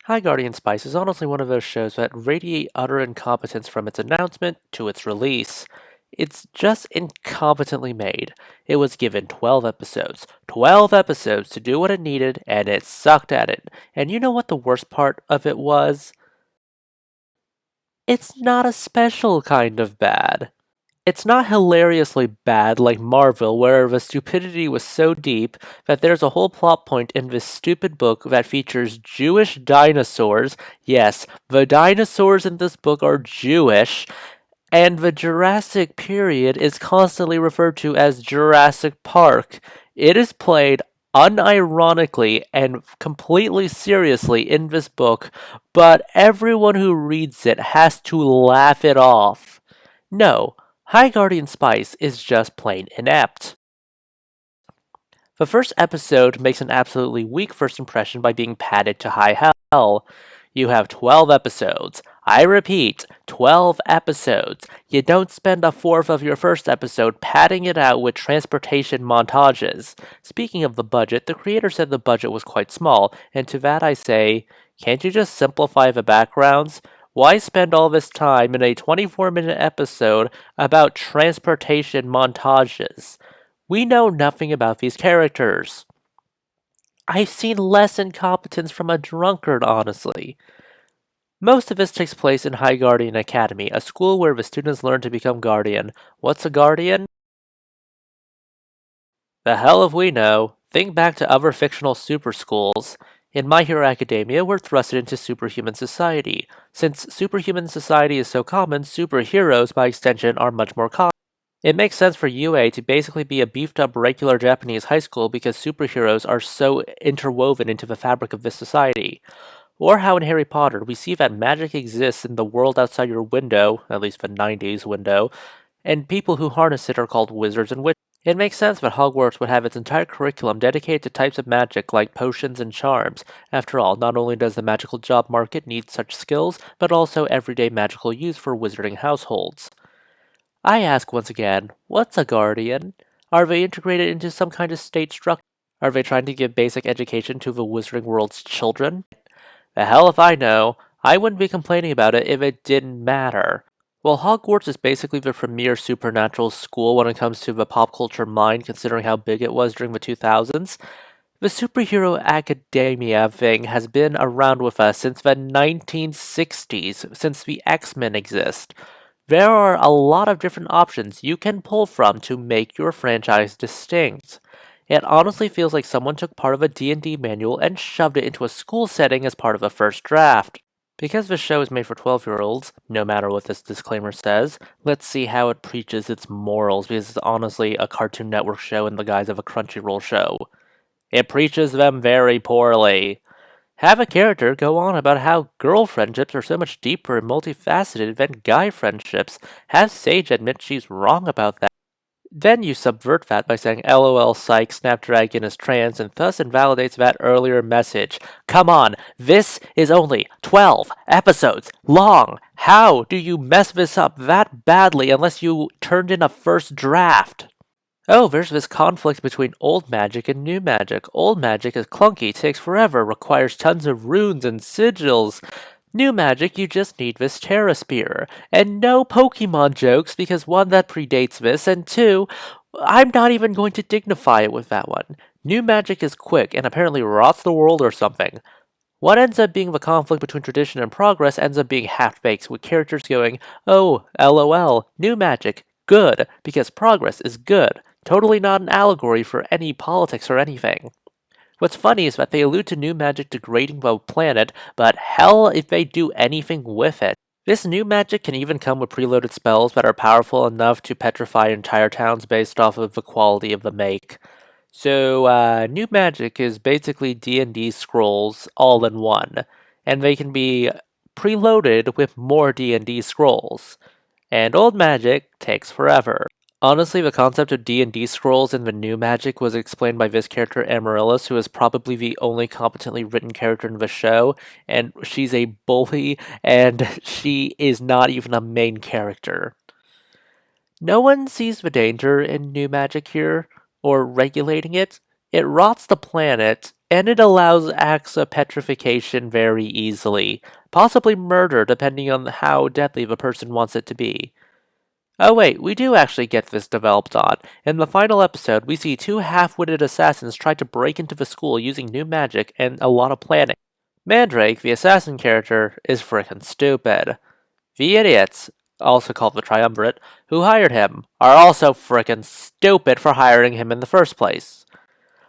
High Guardian Spice is honestly one of those shows that radiate utter incompetence from its announcement to its release. It's just incompetently made. It was given 12 episodes. 12 episodes to do what it needed, and it sucked at it. And you know what the worst part of it was? It's not a special kind of bad. It's not hilariously bad like Marvel, where the stupidity was so deep that there's a whole plot point in this stupid book that features Jewish dinosaurs. Yes, the dinosaurs in this book are Jewish, and the Jurassic period is constantly referred to as Jurassic Park. It is played unironically and completely seriously in this book, but everyone who reads it has to laugh it off. No, High Guardian Spice is just plain inept. The first episode makes an absolutely weak first impression by being padded to high hell. You have 12 episodes. I repeat, 12 episodes. You don't spend a fourth of your first episode padding it out with transportation montages. Speaking of the budget, the creator said the budget was quite small, and to that I say, can't you just simplify the backgrounds? Why spend all this time in a 24-minute episode about transportation montages? We know nothing about these characters. I've seen less incompetence from a drunkard, honestly. Most of this takes place in High Guardian Academy, a school where the students learn to become guardian. What's a guardian? The hell if we know. Think back to other fictional super schools. In My Hero Academia, we're thrusted into superhuman society. Since superhuman society is so common, superheroes, by extension, are much more common. It makes sense for UA to basically be a beefed up regular Japanese high school because superheroes are so interwoven into the fabric of this society. Or how in Harry Potter, we see that magic exists in the world outside your window, at least the 90s window, and people who harness it are called wizards and witches. It makes sense that Hogwarts would have its entire curriculum dedicated to types of magic like potions and charms. After all, not only does the magical job market need such skills, but also everyday magical use for wizarding households. I ask once again, what's a guardian? Are they integrated into some kind of state structure? Are they trying to give basic education to the wizarding world's children? The hell if I know. I wouldn't be complaining about it if it didn't matter. Well, Hogwarts is basically the premier supernatural school when it comes to the pop culture mind, considering how big it was during the 2000s. The superhero academia thing has been around with us since the 1960s, since the X-Men exist. There are a lot of different options you can pull from to make your franchise distinct. It honestly feels like someone took part of a D&D manual and shoved it into a school setting as part of a first draft. Because this show is made for 12-year-olds, no matter what this disclaimer says, let's see how it preaches its morals because it's honestly a Cartoon Network show in the guise of a Crunchyroll show. It preaches them very poorly. Have a character go on about how girl friendships are so much deeper and multifaceted than guy friendships. Have Sage admit she's wrong about that. Then you subvert that by saying LOL psych Snapdragon is trans and thus invalidates that earlier message. Come on, this is only 12 episodes long. How do you mess this up that badly unless you turned in a first draft? Oh, there's this conflict between old magic and new magic. Old magic is clunky, takes forever, requires tons of runes and sigils. New magic, you just need this Terra Spear. And no Pokemon jokes, because one, that predates this, and two, I'm not even going to dignify it with that one. New magic is quick and apparently rots the world or something. What ends up being the conflict between tradition and progress ends up being half-baked, with characters going, oh, lol, new magic, good, because progress is good. Totally not an allegory for any politics or anything. What's funny is that they allude to new magic degrading the planet, but hell if they do anything with it. This new magic can even come with preloaded spells that are powerful enough to petrify entire towns based off of the quality of the make. So, new magic is basically D&D scrolls all in one, and they can be preloaded with more D&D scrolls. And old magic takes forever. Honestly, the concept of D&D scrolls in the new magic was explained by this character Amaryllis, who is probably the only competently written character in the show, and she's a bully, and she is not even a main character. No one sees the danger in new magic here, or regulating it. It rots the planet, And it allows acts of petrification very easily, possibly murder depending on how deadly the person wants it to be. Oh wait, we do actually get this developed on. In the final episode, we see two half-witted assassins try to break into the school using new magic and a lot of planning. Mandrake, the assassin character, is frickin' stupid. The idiots, also called the Triumvirate, who hired him, are also frickin' stupid for hiring him in the first place.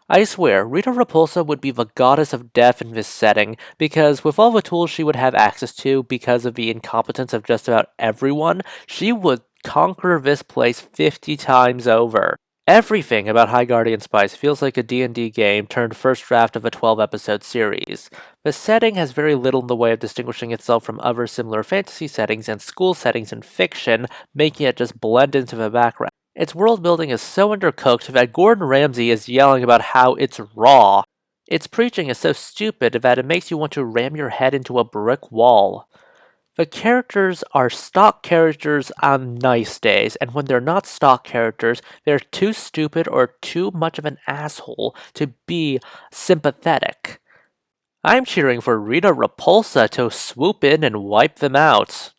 I swear, Rita Repulsa would be the goddess of death in this setting, because with all the tools she would have access to because of the incompetence of just about everyone, she would conquer this place 50 times over. Everything about High Guardian Spice feels like a D&D game turned first draft of a 12-episode series. The setting has very little in the way of distinguishing itself from other similar fantasy settings and school settings in fiction, making it just blend into the background. Its world building is so undercooked that Gordon Ramsay is yelling about how it's raw. Its preaching is so stupid that it makes you want to ram your head into a brick wall. The characters are stock characters on nice days, and when they're not stock characters, they're too stupid or too much of an asshole to be sympathetic. I'm cheering for Rita Repulsa to swoop in and wipe them out.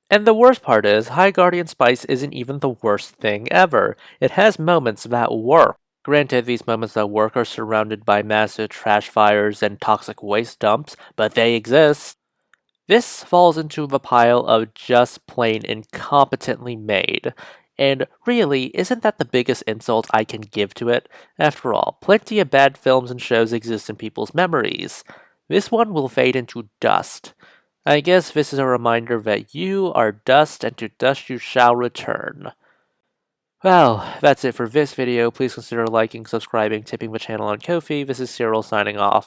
And the worst part is, High Guardian Spice isn't even the worst thing ever. It has moments that work. Granted, these moments that work are surrounded by massive trash fires and toxic waste dumps, but they exist. This falls into the pile of just plain incompetently made. And really, isn't that the biggest insult I can give to it? After all, plenty of bad films and shows exist in people's memories. This one will fade into dust. I guess this is a reminder that you are dust and to dust you shall return. Well, that's it for this video. Please consider liking, subscribing, tipping the channel on Ko-fi. This is Cyril signing off.